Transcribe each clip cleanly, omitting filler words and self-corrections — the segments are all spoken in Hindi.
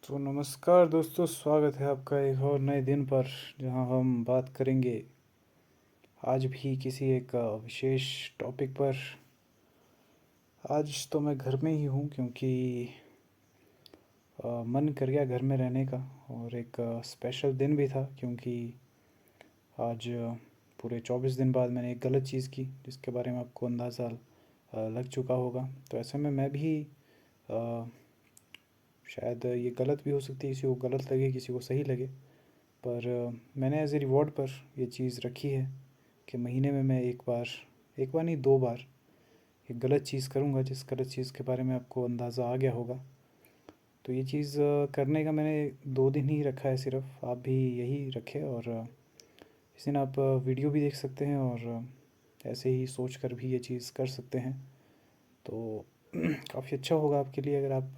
तो नमस्कार दोस्तों, स्वागत है आपका एक और नए दिन पर, जहां हम बात करेंगे आज भी किसी एक विशेष टॉपिक पर। आज तो मैं घर में ही हूं क्योंकि मन कर गया घर में रहने का। और एक स्पेशल दिन भी था क्योंकि आज पूरे 24 दिन बाद मैंने एक गलत चीज़ की जिसके बारे में आपको अंदाज़ा लग चुका होगा। तो ऐसे में मैं भी अ, शायद ये गलत भी हो सकती है, किसी को गलत लगे किसी को सही लगे, पर मैंने एज ए रिवॉर्ड पर ये चीज़ रखी है कि महीने में मैं एक बार नहीं 2 बार एक गलत चीज़ करूँगा, जिस गलत चीज़ के बारे में आपको अंदाज़ा आ गया होगा। तो ये चीज़ करने का मैंने 2 दिन ही रखा है सिर्फ, आप भी यही रखें। और इस दिन आप वीडियो भी देख सकते हैं और ऐसे ही सोच कर भी ये चीज़ कर सकते हैं। तो काफ़ी अच्छा होगा आपके लिए अगर आप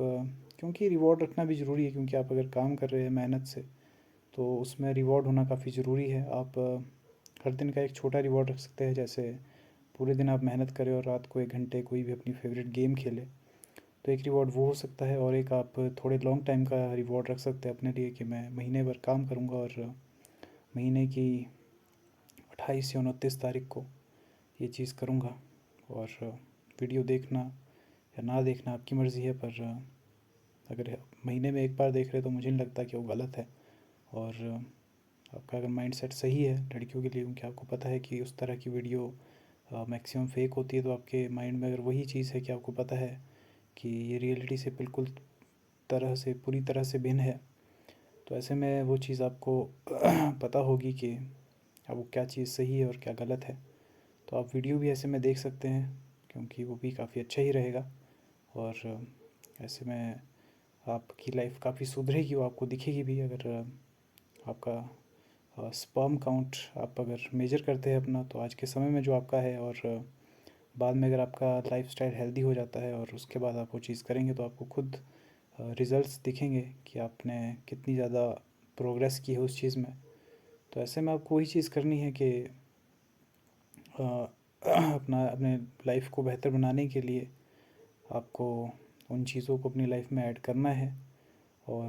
क्योंकि रिवॉर्ड रखना भी ज़रूरी है, क्योंकि आप अगर काम कर रहे हैं मेहनत से तो उसमें रिवॉर्ड होना काफ़ी ज़रूरी है। आप हर दिन का एक छोटा रिवॉर्ड रख सकते हैं, जैसे पूरे दिन आप मेहनत करें और रात को 1 घंटे कोई भी अपनी फेवरेट गेम खेलें, तो एक रिवॉर्ड वो हो सकता है। और एक आप थोड़े लॉन्ग टाइम का रिवॉर्ड रख सकते हैं अपने लिए कि मैं महीने भर काम करूँगा और महीने की 28 या 29 तारीख को ये चीज़ करूँगा। और वीडियो देखना या ना देखना आपकी मर्ज़ी है, पर अगर आप महीने में एक बार देख रहे तो मुझे नहीं लगता कि वो गलत है। और आपका अगर माइंड सेट सही है लड़कियों के लिए, क्योंकि आपको पता है कि उस तरह की वीडियो मैक्सिमम फेक होती है, तो आपके माइंड में अगर वही चीज़ है कि आपको पता है कि ये रियलिटी से बिल्कुल पूरी तरह से भिन्न है, तो ऐसे में वो चीज़ आपको पता होगी कि अब वो क्या चीज़ सही है और क्या गलत है। तो आप वीडियो भी ऐसे में देख सकते हैं क्योंकि वो भी काफ़ी अच्छा ही रहेगा। और ऐसे में आपकी लाइफ काफ़ी सुधरेगी, वो आपको दिखेगी भी। अगर आपका स्पर्म काउंट आप अगर मेजर करते हैं अपना, तो आज के समय में जो आपका है, और बाद में अगर आपका लाइफस्टाइल हेल्दी हो जाता है और उसके बाद आप वो चीज़ करेंगे, तो आपको खुद रिजल्ट्स दिखेंगे कि आपने कितनी ज़्यादा प्रोग्रेस की है उस चीज़ में। तो ऐसे में आपको वही चीज़ करनी है कि अपने लाइफ को बेहतर बनाने के लिए आपको उन चीज़ों को अपनी लाइफ में ऐड करना है। और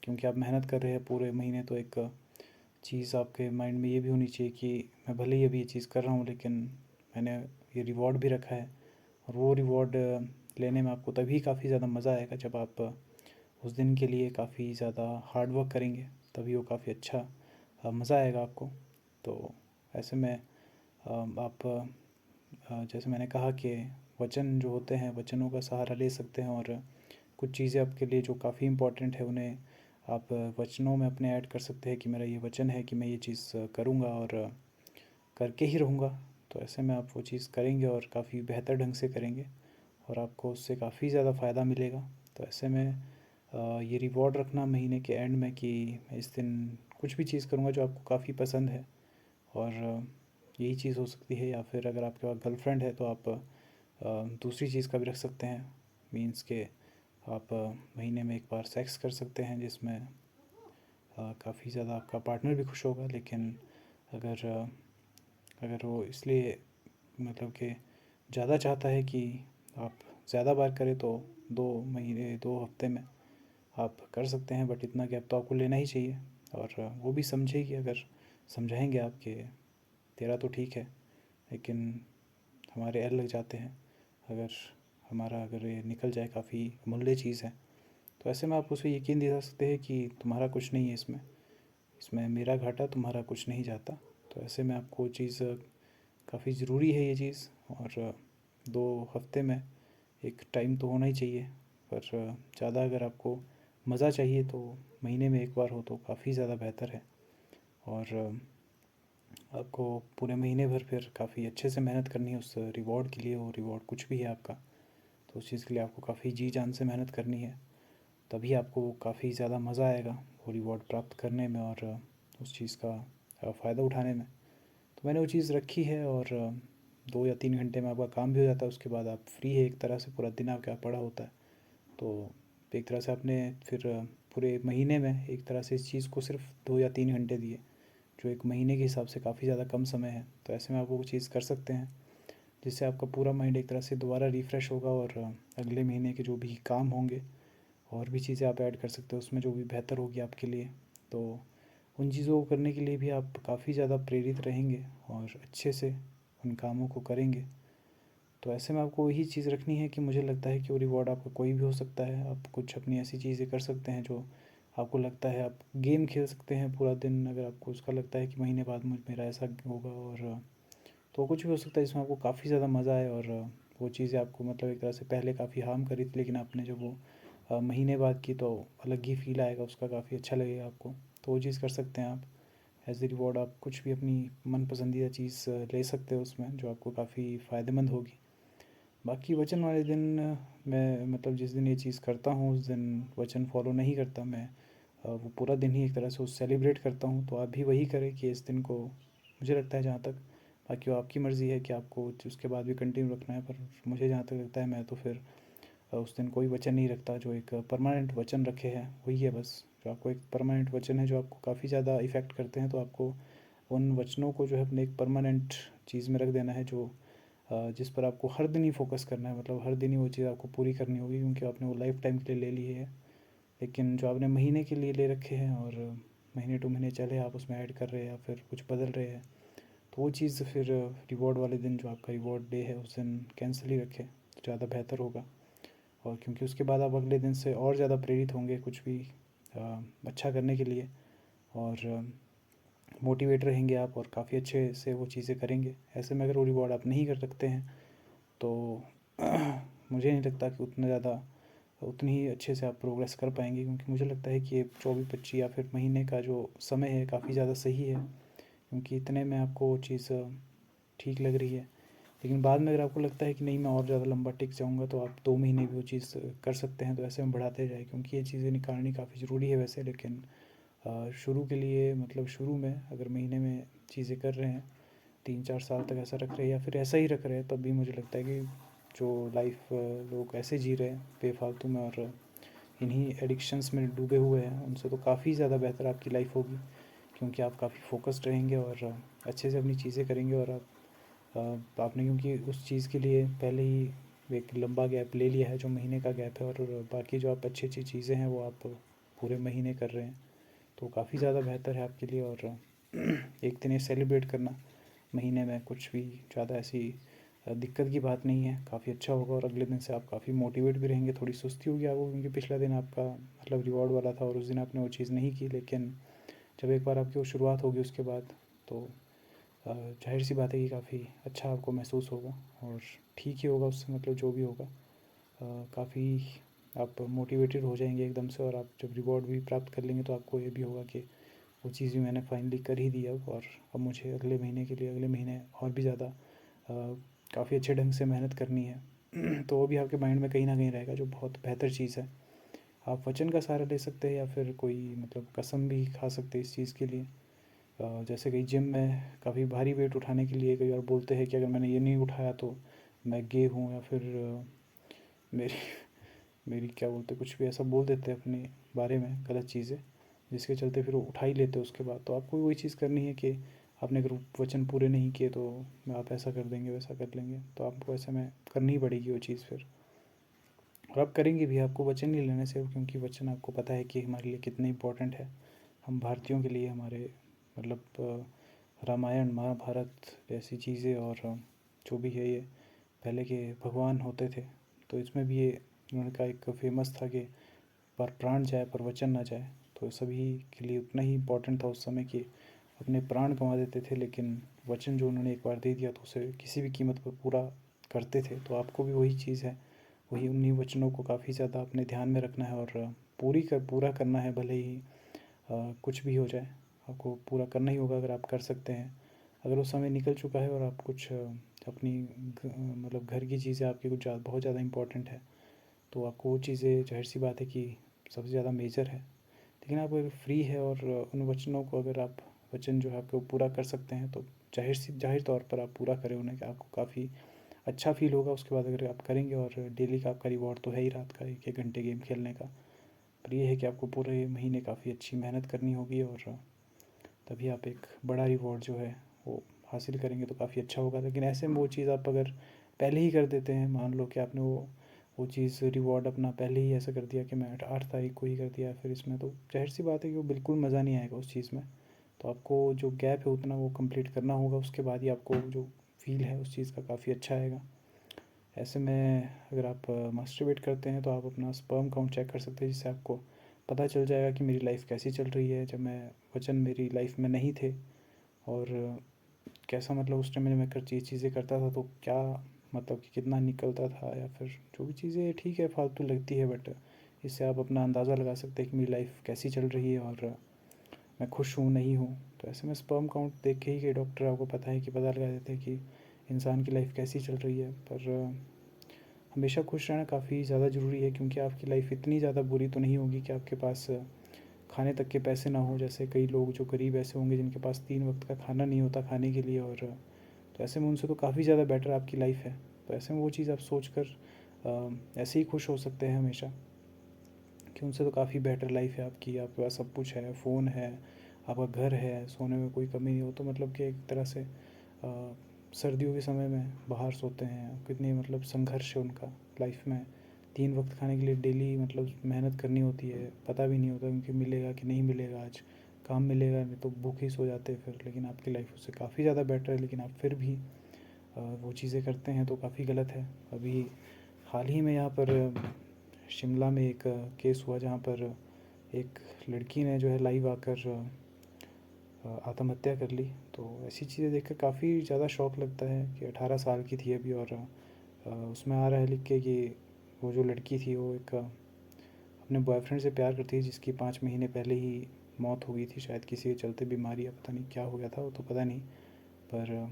क्योंकि आप मेहनत कर रहे हैं पूरे महीने, तो एक चीज़ आपके माइंड में ये भी होनी चाहिए कि मैं भले ही अभी ये चीज़ कर रहा हूँ, लेकिन मैंने ये रिवॉर्ड भी रखा है। और वो रिवॉर्ड लेने में आपको तभी काफ़ी ज़्यादा मज़ा आएगा जब आप उस दिन के लिए काफ़ी ज़्यादा हार्ड वर्क करेंगे, तभी वो काफ़ी अच्छा मज़ा आएगा आपको। तो ऐसे में आप जैसे मैंने कहा कि वचन जो होते हैं, वचनों का सहारा ले सकते हैं। और कुछ चीज़ें आपके लिए जो काफ़ी इम्पोर्टेंट है उन्हें आप वचनों में अपने ऐड कर सकते हैं कि मेरा ये वचन है कि मैं ये चीज़ करूँगा और करके ही रहूँगा। तो ऐसे में आप वो चीज़ करेंगे और काफ़ी बेहतर ढंग से करेंगे और आपको उससे काफ़ी ज़्यादा फ़ायदा मिलेगा। तो ऐसे में ये रिवॉर्ड रखना महीने के एंड में कि मैं इस दिन कुछ भी चीज़ करूँगा जो आपको काफ़ी पसंद है। और यही चीज़ हो सकती है, या फिर अगर आपके पास गर्लफ्रेंड है तो आप दूसरी चीज़ का भी रख सकते हैं। मीन्स के आप महीने में एक बार सेक्स कर सकते हैं, जिसमें काफ़ी ज़्यादा आपका पार्टनर भी खुश होगा। लेकिन अगर अगर वो इसलिए मतलब कि ज़्यादा चाहता है कि आप ज़्यादा बार करें, तो 2 महीने 2 हफ्ते में आप कर सकते हैं, बट इतना गैप तो आपको लेना ही चाहिए। और वो भी समझेगी, अगर समझाएंगे आप कि तेरा तो ठीक है, लेकिन हमारे एल लग जाते हैं अगर ये निकल जाए, काफ़ी अमूल्य चीज़ है। तो ऐसे में आप उसे यकीन दिला सकते हैं कि तुम्हारा कुछ नहीं है इसमें, इसमें मेरा घाटा, तुम्हारा कुछ नहीं जाता। तो ऐसे में आपको चीज़ काफ़ी ज़रूरी है ये चीज़। और 2 हफ्ते में एक टाइम तो होना ही चाहिए, पर ज़्यादा अगर आपको मज़ा चाहिए तो महीने में एक बार हो तो काफ़ी ज़्यादा बेहतर है। और आपको पूरे महीने भर फिर काफ़ी अच्छे से मेहनत करनी है उस रिवॉर्ड के लिए। वो रिवॉर्ड कुछ भी है आपका, तो उस चीज़ के लिए आपको काफ़ी जी जान से मेहनत करनी है, तभी आपको काफ़ी ज़्यादा मज़ा आएगा वो रिवॉर्ड प्राप्त करने में और उस चीज़ का फ़ायदा उठाने में। तो मैंने वो चीज़ रखी है। और 2 या 3 घंटे में आपका काम भी हो जाता है, उसके बाद आप फ्री है एक तरह से, पूरा दिन आपका पड़ा होता है। तो एक तरह से आपने फिर पूरे महीने में एक तरह से इस चीज़ को सिर्फ 2 या 3 घंटे दिए, जो एक महीने के हिसाब से काफ़ी ज़्यादा कम समय है। तो ऐसे में आप वो चीज़ कर सकते हैं, जिससे आपका पूरा माइंड एक तरह से दोबारा रिफ़्रेश होगा और अगले महीने के जो भी काम होंगे और भी चीज़ें आप ऐड कर सकते हो उसमें जो भी बेहतर होगी आपके लिए। तो उन चीज़ों को करने के लिए भी आप काफ़ी ज़्यादा प्रेरित रहेंगे और अच्छे से उन कामों को करेंगे। तो ऐसे में आपको वही चीज़ रखनी है कि मुझे लगता है कि वो रिवॉर्ड आपका कोई भी हो सकता है। आप कुछ अपनी ऐसी चीज़ें कर सकते हैं जो आपको लगता है, आप गेम खेल सकते हैं पूरा दिन, अगर आपको उसका लगता है कि महीने बाद मुझ मेरा ऐसा होगा। और तो कुछ भी हो सकता है जिसमें आपको काफ़ी ज़्यादा मज़ा आए और वो चीज़ें आपको मतलब एक तरह से पहले काफ़ी हार्म करी थी, लेकिन आपने जब वो महीने बाद की तो अलग ही फील आएगा उसका, काफ़ी अच्छा लगेगा आपको। तो वो चीज़ कर सकते हैं आप। एज ए रिवॉर्ड आप कुछ भी अपनी मन पसंदीदा चीज़ ले सकते हो उसमें, जो आपको काफ़ी फ़ायदेमंद होगी। बाकी वचन वाले दिन मैं मतलब जिस दिन ये चीज़ करता हूँ उस दिन वचन फॉलो नहीं करता मैं। वो पूरा दिन ही एक तरह से उस सेलिब्रेट करता हूँ। तो आप भी वही करें कि इस दिन को, मुझे लगता है जहाँ तक, बाकी वो आपकी मर्ज़ी है कि आपको उसके बाद भी कंटिन्यू रखना है, पर मुझे जहाँ तक लगता है मैं तो फिर उस दिन कोई वचन नहीं रखता। जो एक परमानेंट वचन रखे हैं वही है बस। जो आपको एक परमानेंट वचन है जो आपको काफ़ी ज़्यादा इफ़ेक्ट करते हैं, तो आपको उन वचनों को जो है अपने एक परमानेंट चीज़ में रख देना है, जो जिस पर आपको हर दिन ही फोकस करना है। मतलब हर दिन ही वो चीज़ आपको पूरी करनी होगी, क्योंकि आपने वो लाइफ टाइम के लिए ले ली है। लेकिन जो आपने महीने के लिए ले रखे हैं और महीने टू महीने चले आप उसमें ऐड कर रहे हैं या फिर कुछ बदल रहे हैं, तो वो चीज़ फिर रिवॉर्ड वाले दिन, जो आपका रिवॉर्ड डे है, उस दिन कैंसिल ही रखें तो ज़्यादा बेहतर होगा। और क्योंकि उसके बाद आप अगले दिन से और ज़्यादा प्रेरित होंगे कुछ भी अच्छा करने के लिए, और मोटिवेट रहेंगे आप और काफ़ी अच्छे से वो चीज़ें करेंगे। ऐसे में अगर वो रिवॉर्ड आप नहीं कर सकते हैं तो मुझे नहीं लगता कि उतना ज़्यादा उतनी ही अच्छे से आप प्रोग्रेस कर पाएंगे, क्योंकि मुझे लगता है कि ये 24-25 या फिर महीने का जो समय है काफ़ी ज़्यादा सही है, क्योंकि इतने में आपको वो चीज़ ठीक लग रही है। लेकिन बाद में अगर आपको लगता है कि नहीं मैं और ज़्यादा लंबा टिक जाऊँगा, तो आप 2 महीने भी वो चीज़ कर सकते हैं। तो ऐसे में बढ़ाते जाए, क्योंकि ये चीज़ें निकालनी काफ़ी ज़रूरी है वैसे। लेकिन शुरू के लिए, मतलब शुरू में अगर महीने में चीज़ें कर रहे हैं, 3-4 साल तक ऐसा रख रहे हैं या फिर ऐसा ही रख रहे हैं, तब भी मुझे लगता है कि जो लाइफ लोग ऐसे जी रहे हैं बेफालतू में और इन्हीं एडिक्शंस में डूबे हुए हैं, उनसे तो काफ़ी ज़्यादा बेहतर आपकी लाइफ होगी, क्योंकि आप काफ़ी फोकस्ड रहेंगे और अच्छे से अपनी चीज़ें करेंगे। और आपने क्योंकि उस चीज़ के लिए पहले ही एक लंबा गैप ले लिया है जो महीने का गैप है, और बाकी जो आप अच्छी अच्छी चीज़ें हैं वो आप पूरे महीने कर रहे हैं, तो काफ़ी ज़्यादा बेहतर है आपके लिए। और एक दिन ये सेलिब्रेट करना महीने में कुछ भी ज़्यादा ऐसी दिक्कत की बात नहीं है, काफ़ी अच्छा होगा। और अगले दिन से आप काफ़ी मोटिवेट भी रहेंगे। थोड़ी सुस्ती होगी आपको, क्योंकि पिछला दिन आपका मतलब रिवॉर्ड वाला था और उस दिन आपने वो चीज़ नहीं की। लेकिन जब एक बार आपकी वो शुरुआत होगी उसके बाद, तो जाहिर सी बात है कि काफ़ी अच्छा आपको महसूस होगा और ठीक ही होगा उससे, मतलब जो भी होगा काफ़ी आप मोटिवेटेड हो जाएंगे एकदम से। और आप जब रिवॉर्ड भी प्राप्त कर लेंगे तो आपको ये भी होगा कि वो चीज़ भी मैंने फाइनली कर ही दी अब, और अब मुझे अगले महीने के लिए, अगले महीने और भी ज़्यादा काफ़ी अच्छे ढंग से मेहनत करनी है। तो वो भी आपके माइंड में कहीं ना कहीं रहेगा, जो बहुत बेहतर चीज़ है। आप वचन का सहारा ले सकते हैं या फिर कोई मतलब कसम भी खा सकते हैं इस चीज़ के लिए। जैसे कि जिम में काफ़ी भारी वेट उठाने के लिए कई बार बोलते हैं कि अगर मैंने ये नहीं उठाया तो मैं गे हूँ, या फिर मेरी मेरी क्या बोलते, कुछ भी ऐसा बोल देते हैं अपने बारे में गलत चीज़ें, जिसके चलते फिर वो उठा ही लेते हैं उसके बाद। तो आपको वही चीज़ करनी है कि आपने अगर वचन पूरे नहीं किए तो आप ऐसा कर देंगे, वैसा कर लेंगे, तो आपको ऐसे में करनी ही पड़ेगी वो चीज़ फिर। और आप करेंगे भी, आपको वचन नहीं लेने से, क्योंकि वचन आपको पता है कि हमारे लिए कितने इंपॉर्टेंट है। हम भारतीयों के लिए हमारे मतलब रामायण महाभारत जैसी चीज़ें और जो भी है ये पहले के भगवान होते थे, तो इसमें भी ये उनका एक फेमस था कि पर प्राण जाए पर वचन ना जाए। तो सभी के लिए उतना ही इम्पोर्टेंट था उस समय कि अपने प्राण गंवा देते थे, लेकिन वचन जो उन्होंने एक बार दे दिया तो उसे किसी भी कीमत पर पूरा करते थे। तो आपको भी वही चीज़ है, वही उन्हीं वचनों को काफ़ी ज़्यादा अपने ध्यान में रखना है और पूरा करना है, भले ही कुछ भी हो जाए आपको पूरा करना ही होगा अगर आप कर सकते हैं। अगर वो समय निकल चुका है और आप कुछ अपनी मतलब घर की चीज़ें आपकी कुछ बहुत ज़्यादा इंपॉर्टेंट है, तो आपको वो चीज़ें जाहिर सी बात है कि सबसे ज़्यादा मेजर है। लेकिन आप अगर फ्री है और उन वचनों को अगर आप वचन जो है आपके वो पूरा कर सकते हैं, तो जाहिर तौर पर आप पूरा करें उन्हें, कि आपको काफ़ी अच्छा फील होगा उसके बाद अगर आप करेंगे। और डेली का आपका रिवॉर्ड तो है ही रात का 1-1 घंटे गेम खेलने का, पर ये है कि आपको पूरे महीने काफ़ी अच्छी मेहनत करनी होगी, और तभी आप एक बड़ा रिवॉर्ड जो है वो हासिल करेंगे तो काफ़ी अच्छा होगा। लेकिन ऐसे में वो चीज़ आप अगर पहले ही कर देते हैं, मान लो कि आपने वो वो चीज़ रिवॉर्ड अपना पहले ही ऐसा कर दिया कि मैं 8 तारीख को ही कर दिया, फिर इसमें तो ज़ाहिर सी बात है कि वो बिल्कुल मज़ा नहीं आएगा उस चीज़ में। तो आपको जो गैप है उतना वो कंप्लीट करना होगा, उसके बाद ही आपको जो फील है उस चीज़ का काफ़ी अच्छा आएगा। ऐसे में अगर आप मास्टरबेट करते हैं तो आप अपना स्पर्म काउंट चेक कर सकते हैं, जिससे आपको पता चल जाएगा कि मेरी लाइफ कैसी चल रही है जब मैं वचन मेरी लाइफ में नहीं थे, और कैसा मतलब उस टाइम में मैं कर चीज़ें करता था तो क्या मतलब कि कितना निकलता था, या फिर जो भी चीज़ें ठीक है फालतू लगती है, बट इससे आप अपना अंदाज़ा लगा सकते हैं कि मेरी लाइफ कैसी चल रही है और मैं खुश हूँ नहीं हूँ। तो ऐसे में स्पर्म काउंट देख के ही कि डॉक्टर आपको पता है कि पता लगा देते हैं कि इंसान की लाइफ कैसी चल रही है। पर हमेशा खुश रहना काफ़ी ज़्यादा ज़रूरी है, क्योंकि आपकी लाइफ इतनी ज़्यादा बुरी तो नहीं होगी कि आपके पास खाने तक के पैसे ना हो। जैसे कई लोग जो गरीब ऐसे होंगे जिनके पास 3 वक्त का खाना नहीं होता खाने के लिए, और तो ऐसे में उनसे तो काफ़ी ज़्यादा बेटर आपकी लाइफ है। तो ऐसे में वो चीज़ आप सोच कर ऐसे ही खुश हो सकते हैं हमेशा, कि उनसे तो काफ़ी बेटर लाइफ है आपकी। आपके पास सब कुछ है, फ़ोन है, आपका घर है, सोने में कोई कमी नहीं हो। तो मतलब कि एक तरह से सर्दियों के समय में बाहर सोते हैं, कितनी मतलब संघर्ष है उनका लाइफ में। 3 वक्त खाने के लिए डेली मतलब मेहनत करनी होती है, पता भी नहीं होता उनकी मिलेगा कि नहीं मिलेगा, आज काम मिलेगा नहीं तो भूखे ही सो जाते हैं फिर। लेकिन आपकी लाइफ उससे काफ़ी ज़्यादा बेटर है, लेकिन आप फिर भी वो चीज़ें करते हैं तो काफ़ी गलत है। अभी हाल ही में यहाँ पर शिमला में एक केस हुआ, जहाँ पर एक लड़की ने जो है लाइव आकर आत्महत्या कर ली। तो ऐसी चीज़ें देखकर काफ़ी ज़्यादा शौक लगता है कि 18 साल की थी अभी, और उसमें आ रहा है लिख के कि वो जो लड़की थी वो एक अपने बॉयफ्रेंड से प्यार करती थी, जिसकी 5 महीने पहले ही मौत हो गई थी, शायद किसी के चलते बीमारी, या पता नहीं क्या हो गया था वो तो पता नहीं। पर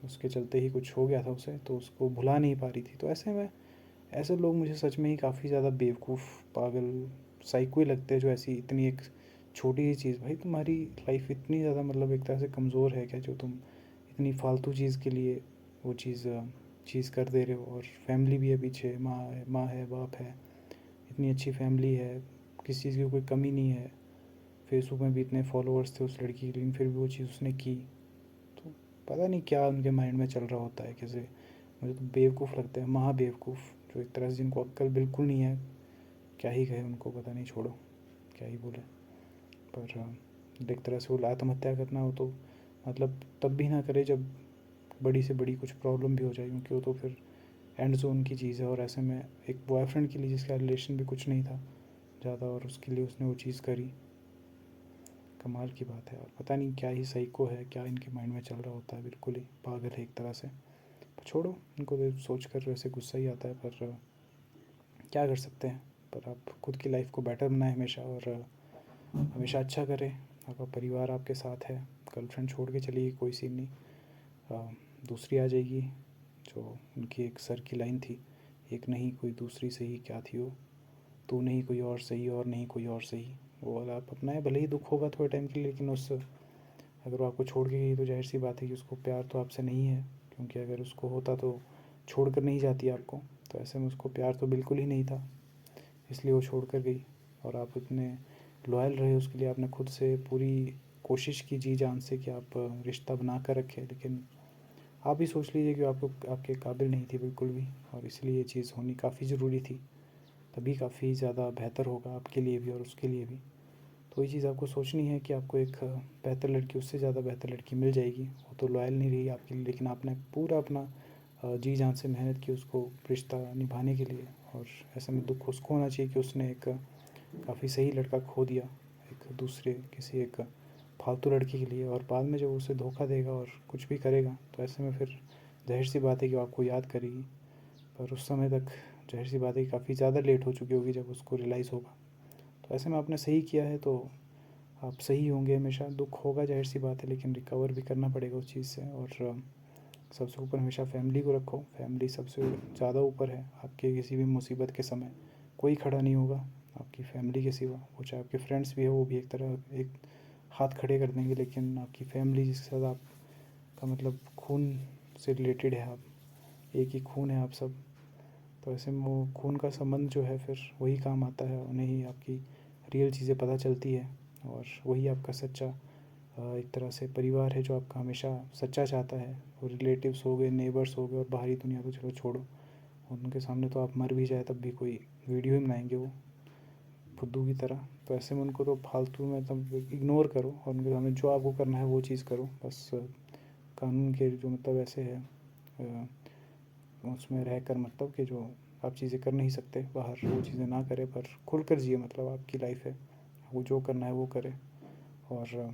उसके चलते ही कुछ हो गया था उसे, तो उसको भुला नहीं पा रही थी। तो ऐसे में ऐसे लोग मुझे सच में ही काफ़ी ज़्यादा बेवकूफ़, पागल, साइको ही लगते हैं, जो ऐसी इतनी एक छोटी सी चीज़, भाई तुम्हारी लाइफ इतनी ज़्यादा मतलब एक तरह से कमज़ोर है क्या, जो तुम इतनी फालतू चीज़ के लिए वो चीज़ कर दे रहे हो। और फैमिली भी है पीछे, माँ है बाप है, इतनी अच्छी फैमिली है, किसी चीज़ की कोई कमी नहीं है। फेसबुक में भी इतने फॉलोअर्स थे उस लड़की के, लेकिन फिर भी वो चीज़ उसने की। तो पता नहीं क्या उनके माइंड में चल रहा होता है, कैसे मुझे तो बेवकूफ़ लगता है, महा बेवकूफ़, जो एक तरह से जिनको अक्ल बिल्कुल नहीं है। क्या ही कहे उनको, पता नहीं, छोड़ो क्या ही बोले। पर एक तरह से वो आत्महत्या करना हो तो मतलब तब भी ना करे जब बड़ी से बड़ी कुछ प्रॉब्लम भी हो जाए, क्योंकि वो तो फिर एंड जोन की चीज़ है। और ऐसे में एक बॉयफ्रेंड के लिए जिसका रिलेशन भी कुछ नहीं था ज़्यादा, और उसके लिए उसने वो चीज़ करी, कमाल की बात है। और पता नहीं क्या ही साइको है, क्या इनके माइंड में चल रहा होता है, बिल्कुल ही पागल है एक तरह से। पर छोड़ो, इनको तो सोच कर वैसे गुस्सा ही आता है, पर क्या कर सकते हैं। पर आप खुद की लाइफ को बेटर बनाएं हमेशा, और हमेशा अच्छा करें। आपका परिवार आपके साथ है, गर्लफ्रेंड छोड़ के चलिए कोई सीन नहीं, अ, दूसरी आ जाएगी। जो उनकी एक सर की लाइन थी, एक नहीं कोई दूसरी सही, क्या थी वो, तू नहीं कोई और सही, और नहीं कोई और सही। वो वाला आप अपनाएं, भले ही दुख होगा थोड़े टाइम के लिए, लेकिन उस अगर वो आपको छोड़ के गई तो जाहिर सी बात है कि उसको प्यार तो आपसे नहीं है, क्योंकि अगर उसको होता तो छोड़ कर नहीं जाती आपको। तो ऐसे में उसको प्यार तो बिल्कुल ही नहीं था, इसलिए वो छोड़ कर गई। और आप इतने लॉयल रहे उसके लिए, आपने खुद से पूरी कोशिश की जी जान से कि आप रिश्ता बना कर रखें, लेकिन आप ही सोच लीजिए कि आपको आपके काबिल नहीं थी बिल्कुल भी, और इसलिए ये चीज़ होनी काफ़ी ज़रूरी थी। तभी काफ़ी ज़्यादा बेहतर होगा आपके लिए भी और उसके लिए भी। तो ये चीज़ आपको सोचनी है कि आपको एक बेहतर लड़की, उससे ज़्यादा बेहतर लड़की मिल जाएगी। वो तो लॉयल नहीं रही आपके लिए, लेकिन आपने पूरा अपना जी जान से मेहनत की उसको रिश्ता निभाने के लिए। और ऐसे में दुख उसको होना चाहिए कि उसने एक काफ़ी सही लड़का खो दिया एक दूसरे किसी एक फालतू लड़की के लिए, और बाद में जब उसे धोखा देगा और कुछ भी करेगा तो ऐसे में फिर ज़ाहिर सी बात है कि वो आपको याद करेगी। पर उस समय तक ज़ाहिर सी बात है कि काफ़ी ज़्यादा लेट हो चुकी होगी जब उसको रियलाइज़ होगा। तो ऐसे में आपने सही किया है, तो आप सही होंगे हमेशा। दुख होगा ज़ाहिर सी बात है, लेकिन रिकवर भी करना पड़ेगा उस चीज़ से। और सबसे ऊपर हमेशा फैमिली को रखो, फैमिली सबसे ज़्यादा ऊपर है आपके किसी भी मुसीबत के समय। कोई खड़ा नहीं होगा आपकी फैमिली के सिवा, वो चाहे आपके फ्रेंड्स भी है वो भी एक तरह एक हाथ खड़े कर देंगे, लेकिन आपकी फैमिली जिसके साथ आपका मतलब खून से रिलेटेड है, आप एक ही खून है आप सब। तो ऐसे में वो खून का संबंध जो है फिर वही काम आता है, उन्हें ही आपकी रियल चीज़ें पता चलती है। और वही आपका सच्चा एक तरह से परिवार है, जो आपका हमेशा सच्चा चाहता है। वो रिलेटिव्स हो गए, नेबर्स हो गए, और बाहरी दुनिया तो चलो छोड़ो, और उनके सामने तो आप मर भी जाए तब भी कोई वीडियो ही बनाएंगे वो फुद्दू की तरह। तो ऐसे में उनको तो फालतू में तब इग्नोर करो और उनके सामने जो आपको करना है वो चीज़ करो बस। कानून के जो मतलब ऐसे है उसमें रह कर मतलब कि जो आप चीज़ें कर नहीं सकते बाहर वो चीज़ें ना करें, पर खुल कर जिए। मतलब आपकी लाइफ है, वो जो करना है वो करें। और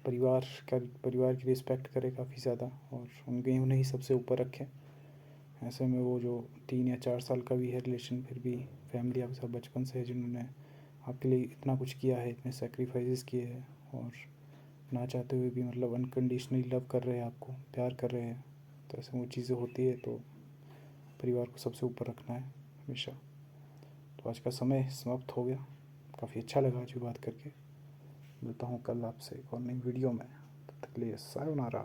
परिवार की रिस्पेक्ट करें काफ़ी ज़्यादा, और उन्हें ही सबसे ऊपर रखें। ऐसे में वो जो 3 या 4 साल का भी है रिलेशन, फिर भी फैमिली आपके साथ बचपन से है, जिन्होंने आपके लिए इतना कुछ किया है, इतने सेक्रीफाइसेस किए हैं, और ना चाहते हुए भी मतलब अनकंडीशनली लव कर रहे हैं, आपको प्यार कर रहे हैं। तो ऐसे वो चीज़ें होती है, तो परिवार को सबसे ऊपर रखना है हमेशा। तो आज का समय समाप्त हो गया, काफ़ी अच्छा लगा आज भी बात करके। मिलता हूँ कल आपसे एक और नई वीडियो में, तब तक के लिए सायोनारा।